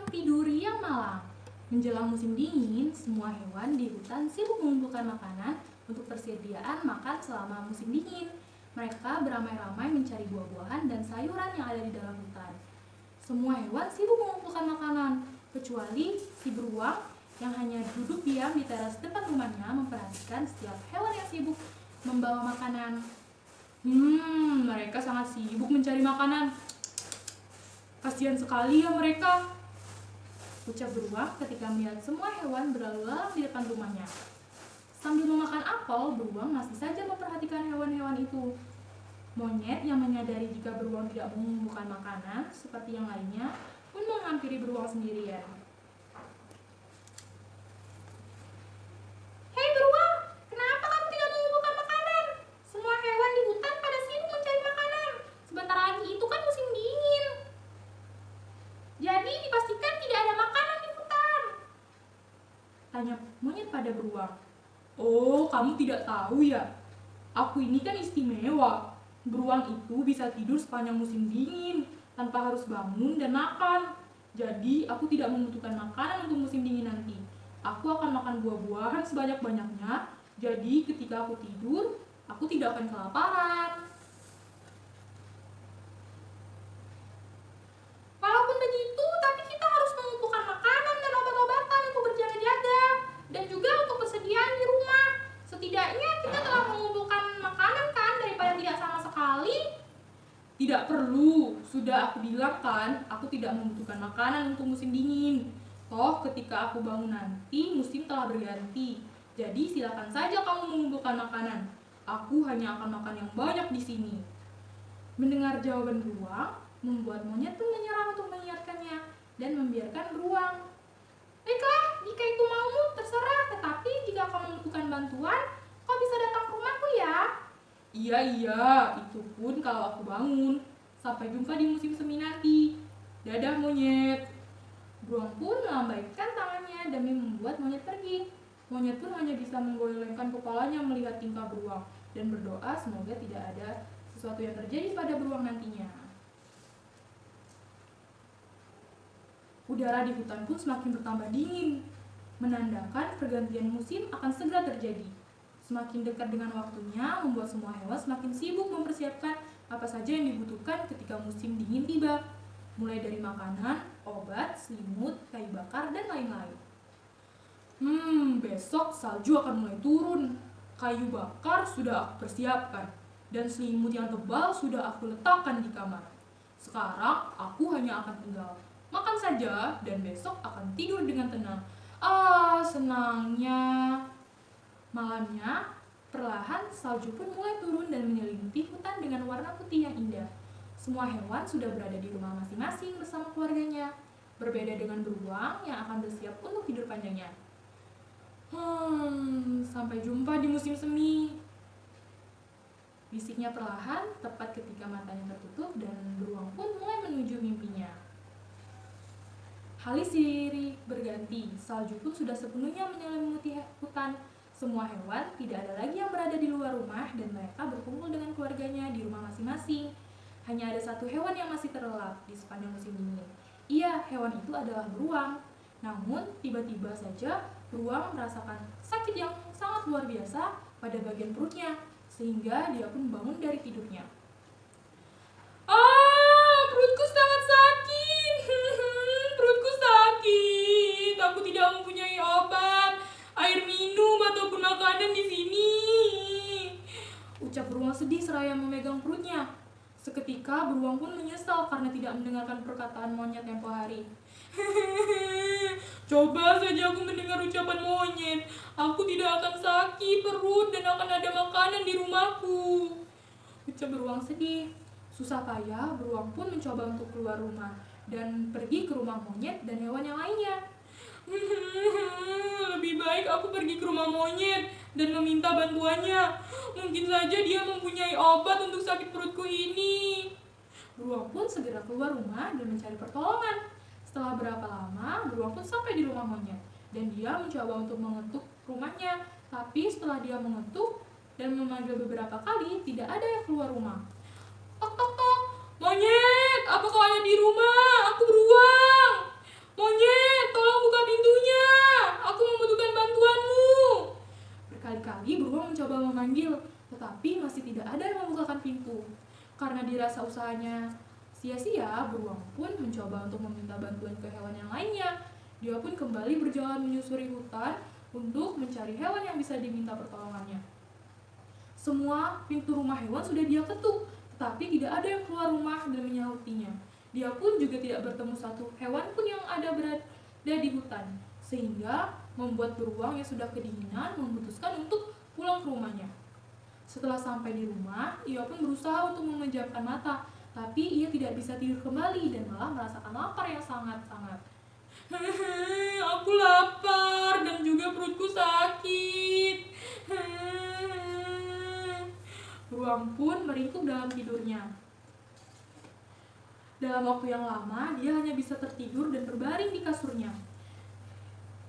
tidur yang malam. Menjelang musim dingin, semua hewan di hutan sibuk mengumpulkan makanan untuk persediaan makan selama musim dingin. Mereka beramai-ramai mencari buah-buahan dan sayuran yang ada di dalam hutan. Semua hewan sibuk mengumpulkan makanan, kecuali si beruang yang hanya duduk diam di teras depan rumahnya memperhatikan setiap hewan yang sibuk membawa makanan. Mereka sangat sibuk mencari makanan. Kasihan sekali ya mereka, ucap beruang ketika melihat semua hewan berlalu lalang di depan rumahnya. Sambil memakan apel, beruang masih saja memperhatikan hewan-hewan itu. Monyet yang menyadari jika beruang tidak mengumpulkan makanan seperti yang lainnya pun menghampiri beruang sendirian. Hei beruang, kenapa kamu tidak mengumpulkan makanan? Semua hewan di hutan pada sibuk mencari makanan. Sebentar lagi itu kan musim dingin. Jadi dipastikan tidak ada makanan di hutan, tanya monyet pada beruang. Oh, kamu tidak tahu ya? Aku ini kan istimewa. Beruang itu bisa tidur sepanjang musim dingin tanpa harus bangun dan makan. Jadi aku tidak membutuhkan makanan untuk musim dingin nanti. Aku akan makan buah-buahan sebanyak-banyaknya. Jadi ketika aku tidur, aku tidak akan kelaparan. Walaupun begitu, tapi kita harus mengumpulkan makanan dan obat-obatan untuk berjaga-jaga dan juga untuk persediaan di rumah. Setidaknya kita telah mengumpulkan makanan kan daripada tidak sama sekali. Tidak perlu, sudah aku bilang kan, aku tidak membutuhkan makanan untuk musim dingin. Toh ketika aku bangun nanti musim telah berganti. Jadi silakan saja kamu mengumpulkan makanan. Aku hanya akan makan yang banyak di sini. Mendengar jawaban beruang, membuat monyet pun menyerah untuk mengingatkannya dan membiarkan beruang. Baiklah, jika itu maumu terserah, tetapi jika kau membutuhkan bantuan, kau bisa datang ke rumahku ya. Iya, itu pun kalau aku bangun. Sampai jumpa di musim semi nanti. Dadah monyet. Beruang pun melambaikan tangannya demi membuat monyet pergi. Monyet pun hanya bisa menggelengkan kepalanya melihat tingkah beruang dan berdoa semoga tidak ada sesuatu yang terjadi pada beruang nantinya. Udara di hutan pun semakin bertambah dingin, menandakan pergantian musim akan segera terjadi. Semakin dekat dengan waktunya, membuat semua hewan semakin sibuk mempersiapkan apa saja yang dibutuhkan ketika musim dingin tiba. Mulai dari makanan, obat, selimut, kayu bakar, dan lain-lain. Besok salju akan mulai turun. Kayu bakar sudah aku persiapkan, dan selimut yang tebal sudah aku letakkan di kamar. Sekarang aku hanya akan tinggal makan saja dan besok akan tidur dengan tenang. Senangnya. Malamnya, perlahan salju pun mulai turun dan menyelimuti hutan dengan warna putih yang indah. Semua hewan sudah berada di rumah masing-masing bersama keluarganya. Berbeda dengan beruang yang akan bersiap untuk tidur panjangnya. Sampai jumpa di musim semi, bisiknya perlahan tepat ketika matanya tertutup dan beruang pun mulai menuju mimpinya. Hari silih berganti, salju pun sudah sepenuhnya menyelimuti hutan. Semua hewan tidak ada lagi yang berada di luar rumah dan mereka berkumpul dengan keluarganya di rumah masing-masing. Hanya ada satu hewan yang masih terlelap di sepanjang musim dingin. Iya, hewan itu adalah beruang. Namun, tiba-tiba saja beruang merasakan sakit yang sangat luar biasa pada bagian perutnya, sehingga dia pun bangun dari tidurnya. Perutku sangat sakit. Perutku sakit. Aku tidak mempunyai obat, air minum ataupun makanan di sini, ucap beruang sedih seraya memegang perutnya. Seketika beruang pun menyesal karena tidak mendengarkan perkataan monyet tempo hari. Coba saja aku mendengar ucapan monyet, aku tidak akan sakit perut dan akan ada makanan di rumahku, ucap beruang sedih. Susah payah beruang pun mencoba untuk keluar rumah dan pergi ke rumah monyet dan hewan yang lainnya. Lebih baik aku pergi ke rumah monyet dan meminta bantuannya. Mungkin saja dia mempunyai obat untuk sakit perutku ini. Beruang pun segera keluar rumah dan mencari pertolongan. Setelah berapa lama, beruang pun sampai di rumah monyet dan dia mencoba untuk mengetuk rumahnya. Tapi setelah dia mengetuk dan memanggil beberapa kali, tidak ada yang keluar rumah. Tok tok tok, monyet, apa kau ada di rumah? Aku beruang. Monyet, Karena dirasa usahanya sia-sia, beruang pun mencoba untuk meminta bantuan ke hewan yang lainnya. Dia pun kembali berjalan menyusuri hutan untuk mencari hewan yang bisa diminta pertolongannya. Semua pintu rumah hewan sudah dia ketuk, tetapi tidak ada yang keluar rumah dan menyautinya. Dia pun juga tidak bertemu satu hewan pun yang berada di hutan, sehingga membuat beruang yang sudah kedinginan memutuskan untuk pulang ke rumahnya. Setelah sampai di rumah, ia pun berusaha untuk memejamkan mata, tapi ia tidak bisa tidur kembali dan malah merasakan lapar yang sangat-sangat. Aku lapar dan juga perutku sakit. Beruang pun meringkuk dalam tidurnya. Dalam waktu yang lama, dia hanya bisa tertidur dan berbaring di kasurnya.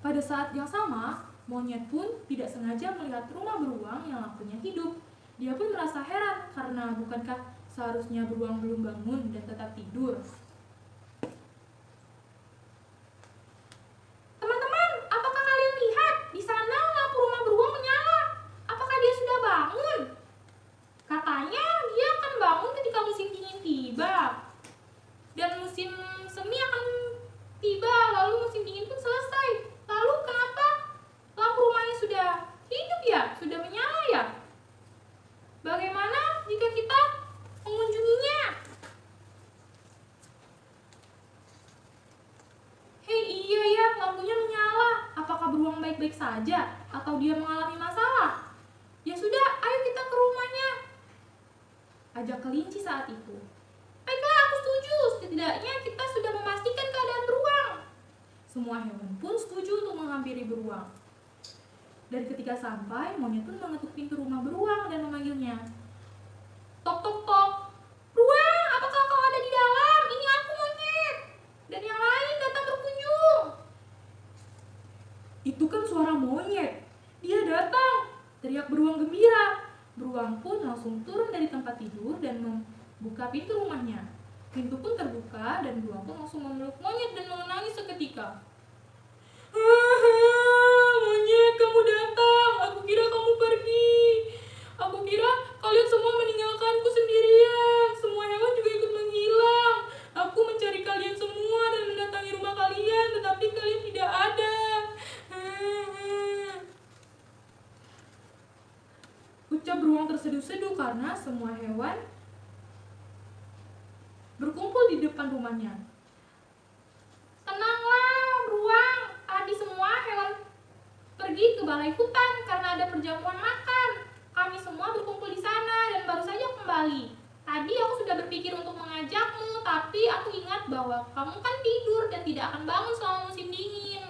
Pada saat yang sama, monyet pun tidak sengaja melihat rumah beruang yang lampunya hidup. Dia pun merasa heran karena bukankah seharusnya beruang belum bangun dan tetap tidur. Teman-teman, apakah kalian lihat di sana lampu rumah beruang menyala? Apakah dia sudah bangun? Katanya dia akan bangun ketika musim dingin tiba. Dan musim semi akan tiba, lalu musim dingin pun selesai. Lalu kenapa lampu rumahnya sudah hidup ya? Sudah menyala ya? Bagaimana jika kita mengunjunginya? Hei, iya ya, lampunya menyala. Apakah beruang baik-baik saja? Atau dia mengalami masalah? Ya sudah, ayo kita ke rumahnya, ajak kelinci saat itu. Baiklah, aku setuju. Setidaknya kita sudah memastikan keadaan beruang. Semua hewan pun setuju untuk menghampiri beruang. Dan ketika sampai, monyet pun mengetuk pintu rumah beruang dan memanggilnya. Tok, tok, tok. Beruang, apakah kau ada di dalam? Ini aku, monyet. Dan yang lain datang berkunjung. Itu kan suara monyet. Dia datang, teriak beruang gembira. Beruang pun langsung turun dari tempat tidur dan membuka pintu rumahnya. Pintu pun terbuka dan beruang pun langsung memeluk monyet dan menangis seketika. Monyet, kamu datang. Aku kira kamu pergi. Aku kira kalian semua meninggalkanku sendirian. Semua hewan juga ikut menghilang. Aku mencari kalian semua dan mendatangi rumah kalian, tetapi kalian tidak ada. Ucap beruang terseduh-seduh karena semua hewan berkumpul di depan rumahnya. Tenanglah, beruang. Tadi semua hewan pergi ke balai hutan karena ada perjamuan makan. Kami semua berkumpul di sana dan baru saja kembali. Tadi aku sudah berpikir untuk mengajakmu, tapi aku ingat bahwa kamu kan tidur dan tidak akan bangun selama musim dingin.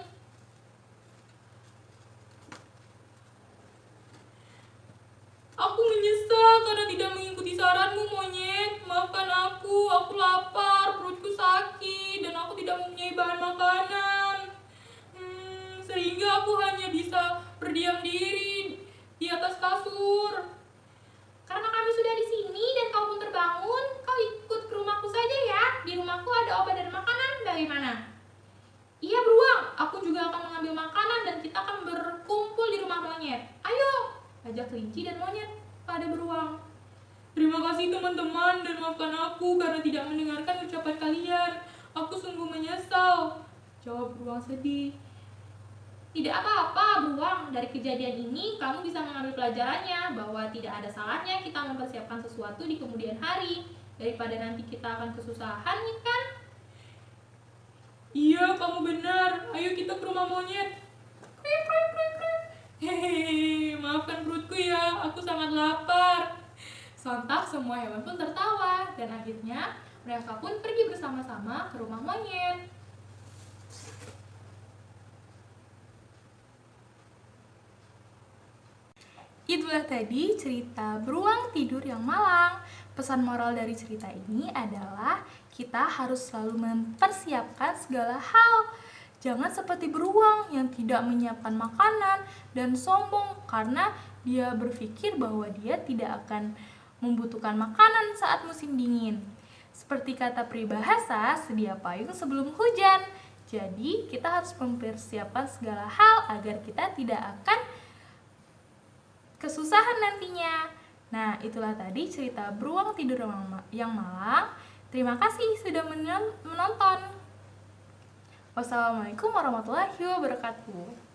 Aku menyesal karena tidak mengikuti saranmu, monyet. Maafkan aku lapar, perutku sakit, dan aku tidak mempunyai bahan makanan. Sehingga aku hanya bisa berdiam diri di atas kasur. Karena kami sudah di sini dan kau pun terbangun, kau ikut ke rumahku saja ya. Di rumahku ada obat dan makanan, bagaimana? Iya beruang, aku juga akan mengambil makanan dan kita akan berkumpul di rumah monyet. Ayo, ajak kelinci dan monyet pada beruang. Terima kasih teman-teman dan maafkan aku karena tidak mendengarkan ucapan kalian. Aku sungguh menyesal, jawab beruang sedih. Tidak apa-apa beruang, dari kejadian ini kamu bisa mengambil pelajarannya bahwa tidak ada salahnya kita mempersiapkan sesuatu di kemudian hari daripada nanti kita akan kesusahan, kan? Iya, kamu benar. Ayo kita ke rumah monyet. Krek, krek, krek, krek. Hehehe, maafkan perutku ya, aku sangat lapar. Sontak semua hewan pun tertawa dan akhirnya mereka pun pergi bersama-sama ke rumah monyet. Itulah tadi cerita beruang tidur yang malang. Pesan moral dari cerita ini adalah kita harus selalu mempersiapkan segala hal. Jangan seperti beruang yang tidak menyiapkan makanan dan sombong karena dia berpikir bahwa dia tidak akan membutuhkan makanan saat musim dingin. Seperti kata peribahasa, sedia payung sebelum hujan. Jadi kita harus mempersiapkan segala hal agar kita tidak akan kesusahan nantinya. Nah, itulah tadi cerita beruang tidur yang malang. Terima kasih sudah menonton. Wassalamualaikum warahmatullahi wabarakatuh.